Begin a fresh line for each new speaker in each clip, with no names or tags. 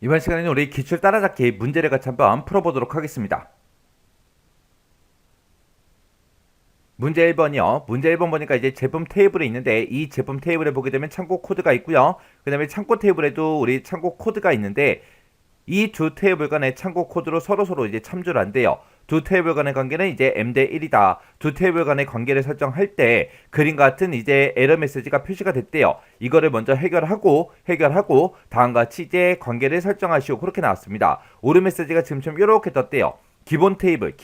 이번 시간에는 우리 기출 따라잡기 문제를 같이 한번 풀어보도록 하겠습니다. 문제 1번이요. 문제 1번 보니까 이제 제품 테이블에 있는데 이 제품 테이블에 보게 되면 창고 코드가 있고요. 그 다음에 창고 테이블에도 우리 창고 코드가 있는데 이 두 테이블 간의 창고 코드로 서로 이제 참조를 한대요. 두 테이블 간의 관계는 이제 m 대 1이다. 두 테이블 간의 관계를 설정할 때 그림과 같은 이제 에러 메시지가 표시가 됐대요. 이거를 먼저 해결하고 다음과 같이 이제 관계를 설정하시오. 그렇게 나왔습니다. 오류 메시지가 지금처럼 이렇게 떴대요. 기본 테이블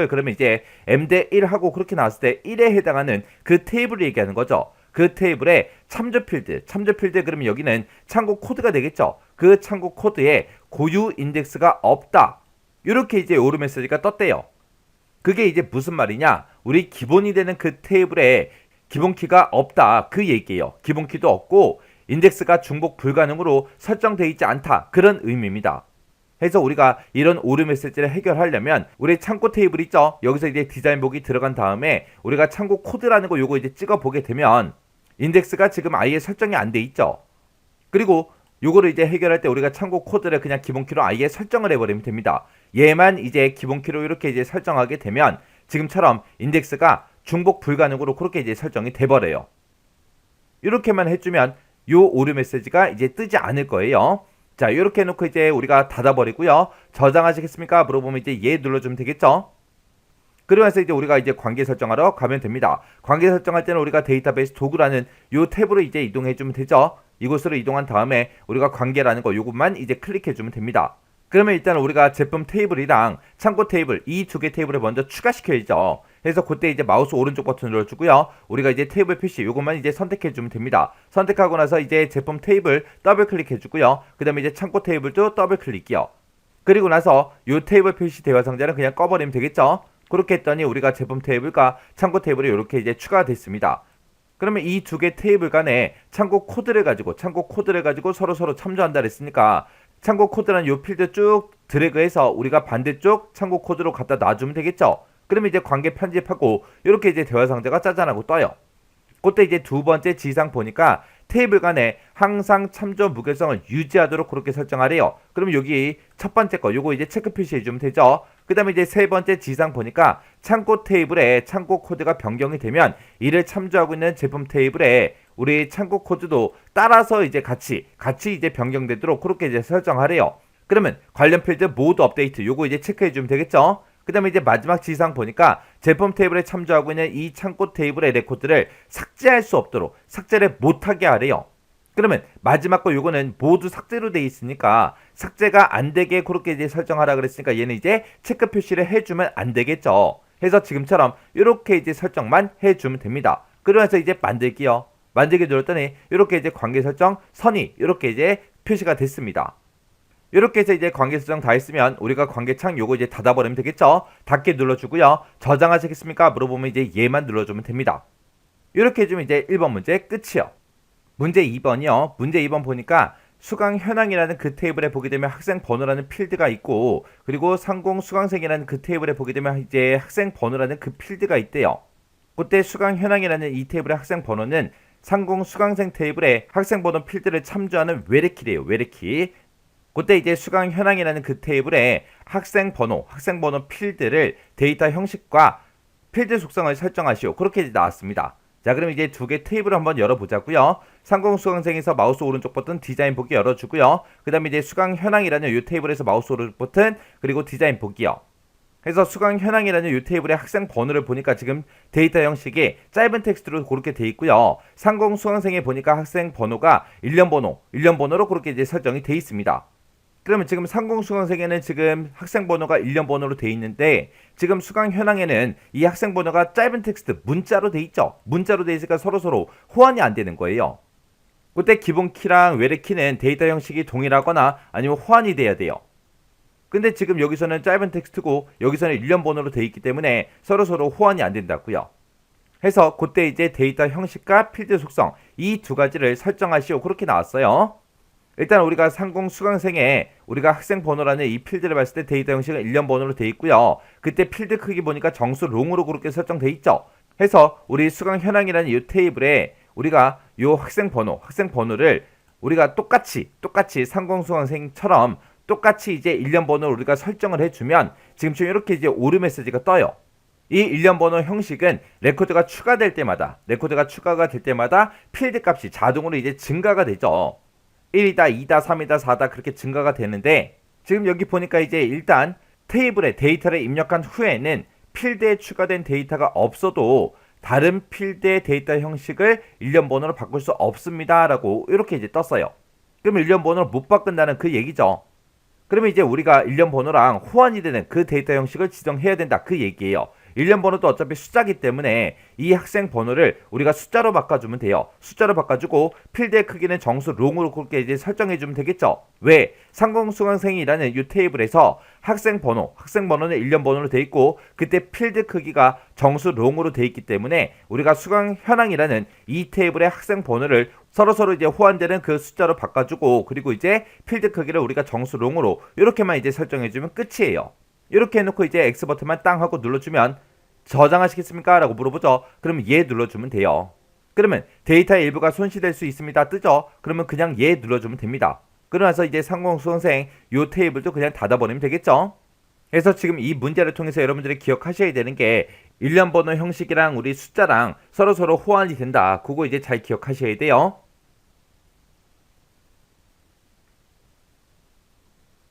그러면 이제 m 대 1하고 그렇게 나왔을 때 1에 해당하는 그 테이블을 얘기하는 거죠. 그 테이블의 참조 필드 그러면 여기는 참고 코드가 되겠죠. 그 참고 코드에 고유 인덱스가 없다. 이렇게 이제 오류 메시지가 떴대요. 그게 이제 무슨 말이냐? 우리 기본이 되는 그 테이블에 기본 키가 없다. 그 얘기예요. 기본 키도 없고 인덱스가 중복 불가능으로 설정되어 있지 않다. 그런 의미입니다. 그래서 우리가 이런 오류 메시지를 해결하려면 우리 창고 테이블 있죠? 여기서 이제 디자인 보기 들어간 다음에 우리가 창고 코드라는 거 요거 이제 찍어 보게 되면 인덱스가 지금 아예 설정이 안 돼 있죠. 그리고 요거를 이제 해결할 때 우리가 참고 코드를 그냥 기본키로 아예 설정을 해버리면 됩니다. 얘만 이제 기본키로 이렇게 이제 설정하게 되면 지금처럼 인덱스가 중복 불가능으로 그렇게 이제 설정이 돼버려요. 이렇게만 해주면 요 오류 메시지가 이제 뜨지 않을 거예요. 자, 이렇게 해놓고 이제 우리가 닫아버리고요. 저장하시겠습니까? 물어보면 이제 예 눌러주면 되겠죠. 그러면서 이제 우리가 이제 관계 설정하러 가면 됩니다. 관계 설정할 때는 우리가 데이터베이스 도구라는 요 탭으로 이제 이동해주면 되죠. 이곳으로 이동한 다음에 우리가 관계라는 거 요것만 이제 클릭해주면 됩니다. 그러면 일단 우리가 제품 테이블이랑 창고 테이블 이 두 개 테이블을 먼저 추가시켜야죠. 그래서 그때 이제 마우스 오른쪽 버튼 눌러주고요. 우리가 이제 테이블 표시 요것만 이제 선택해주면 됩니다. 선택하고 나서 이제 제품 테이블 더블 클릭해주고요. 그 다음에 이제 창고 테이블도 더블 클릭이요. 그리고 나서 요 테이블 표시 대화 상자는 그냥 꺼버리면 되겠죠. 그렇게 했더니 우리가 제품 테이블과 창고 테이블이 이렇게 이제 추가가 됐습니다. 그러면 이 두 개 테이블 간에 창고 코드를 가지고 서로 참조한다 그랬으니까 창고 코드라는 요 필드 쭉 드래그해서 우리가 반대쪽 창고 코드로 갖다 놔주면 되겠죠. 그러면 이제 관계 편집하고 이렇게 이제 대화 상자가 짜잔하고 떠요. 그때 이제 두 번째 지상 보니까 테이블 간에 항상 참조 무결성을 유지하도록 그렇게 설정하래요. 그러면 여기 첫 번째 거 요거 이제 체크 표시해주면 되죠. 그 다음에 이제 세 번째 지상 보니까 창고 테이블에 창고 코드가 변경이 되면 이를 참조하고 있는 제품 테이블에 우리 창고 코드도 따라서 이제 같이 이제 변경되도록 그렇게 이제 설정하래요. 그러면 관련 필드 모드 업데이트 요거 이제 체크해주면 되겠죠. 그 다음에 이제 마지막 지상 보니까 제품 테이블에 참조하고 있는 이 창고 테이블의 레코드를 삭제할 수 없도록 삭제를 못하게 하래요. 그러면 마지막 거 요거는 모두 삭제로 돼 있으니까 삭제가 안 되게 그렇게 이제 설정하라 그랬으니까 얘는 이제 체크 표시를 해주면 안 되겠죠. 해서 지금처럼 이렇게 이제 설정만 해주면 됩니다. 그러면서 이제 만들기요. 만들기 눌렀더니 이렇게 이제 관계 설정 선이 이렇게 이제 표시가 됐습니다. 이렇게 해서 이제 관계 설정 다 했으면 우리가 관계창 요거 이제 닫아버리면 되겠죠. 닫게 눌러주고요. 저장하시겠습니까? 물어보면 이제 얘만 눌러주면 됩니다. 이렇게 해주면 이제 1번 문제 끝이요. 문제 2번이요. 문제 2번 보니까 수강 현황이라는 그 테이블에 보게 되면 학생 번호라는 필드가 있고 그리고 상공 수강생이라는 그 테이블에 보게 되면 이제 학생 번호라는 그 필드가 있대요. 그때 수강 현황이라는 이 테이블의 학생 번호는 상공 수강생 테이블에 학생 번호 필드를 참조하는 외래키래요. 외래키. 그때 이제 수강 현황이라는 그 테이블에 학생 번호 필드를 데이터 형식과 필드 속성을 설정하시오. 그렇게 이제 나왔습니다. 자, 그럼 이제 두 개 테이블을 한번 열어보자고요. 상공 수강생에서 마우스 오른쪽 버튼 디자인 보기 열어주고요. 그 다음에 이제 수강 현황이라는 이 테이블에서 마우스 오른쪽 버튼 그리고 디자인 보기요. 그래서 수강 현황이라는 이 테이블의 학생 번호를 보니까 지금 데이터 형식이 짧은 텍스트로 그렇게 돼 있고요. 상공 수강생에 보니까 학생 번호가 일련 번호로 그렇게 이제 설정이 돼 있습니다. 그러면 지금 상공 수강생에는 지금 학생 번호가 일련 번호로 돼 있는데 지금 수강 현황에는 이 학생 번호가 짧은 텍스트 문자로 돼 있죠. 문자로 돼 있으니까 서로 호환이 안 되는 거예요. 그때 기본 키랑 외래 키는 데이터 형식이 동일하거나 아니면 호환이 돼야 돼요. 근데 지금 여기서는 짧은 텍스트고 여기서는 일련 번호로 돼 있기 때문에 서로 호환이 안 된다고요. 해서 그때 이제 데이터 형식과 필드 속성 이 두 가지를 설정하시오. 그렇게 나왔어요. 일단 우리가 상공 수강생에 우리가 학생 번호라는 이 필드를 봤을 때 데이터 형식은 일련 번호로 돼 있고요. 그때 필드 크기 보니까 정수 롱으로 그렇게 설정돼 있죠. 해서 우리 수강 현황이라는 이 테이블에 우리가 이 학생 번호를 우리가 똑같이 상공수강생처럼 똑같이 이제 일련 번호를 우리가 설정을 해주면 지금처럼 이렇게 이제 오류 메시지가 떠요. 이 일련 번호 형식은 레코드가 추가가 될 때마다 필드 값이 자동으로 이제 증가가 되죠. 1이다, 2다, 3이다, 4다 그렇게 증가가 되는데 지금 여기 보니까 이제 일단 테이블에 데이터를 입력한 후에는 필드에 추가된 데이터가 없어도 다른 필드의 데이터 형식을 일련 번호로 바꿀 수 없습니다 라고 이렇게 이제 떴어요. 그럼 일련 번호를 못 바꾼다는 그 얘기죠. 그러면 이제 우리가 일련 번호랑 호환이 되는 그 데이터 형식을 지정해야 된다 그 얘기예요. 일련 번호도 어차피 숫자기 때문에 이 학생 번호를 우리가 숫자로 바꿔주면 돼요. 숫자로 바꿔주고 필드의 크기는 정수 롱으로 그렇게 이제 설정해주면 되겠죠. 왜? 상공수강생이라는 이 테이블에서 학생 번호는 일련 번호로 돼 있고 그때 필드 크기가 정수 롱으로 돼 있기 때문에 우리가 수강 현황이라는 이 테이블의 학생 번호를 서로 이제 호환되는 그 숫자로 바꿔주고 그리고 이제 필드 크기를 우리가 정수 롱으로 이렇게만 이제 설정해주면 끝이에요. 이렇게 해놓고 이제 X 버튼만 땅 하고 눌러주면 저장하시겠습니까? 라고 물어보죠. 그러면 예 눌러주면 돼요. 그러면 데이터의 일부가 손실될 수 있습니다. 뜨죠? 그러면 그냥 예 눌러주면 됩니다. 그러면서 이제 상공수강생 요 테이블도 그냥 닫아버리면 되겠죠? 그래서 지금 이 문제를 통해서 여러분들이 기억하셔야 되는 게 일련 번호 형식이랑 우리 숫자랑 서로 호환이 된다. 그거 이제 잘 기억하셔야 돼요.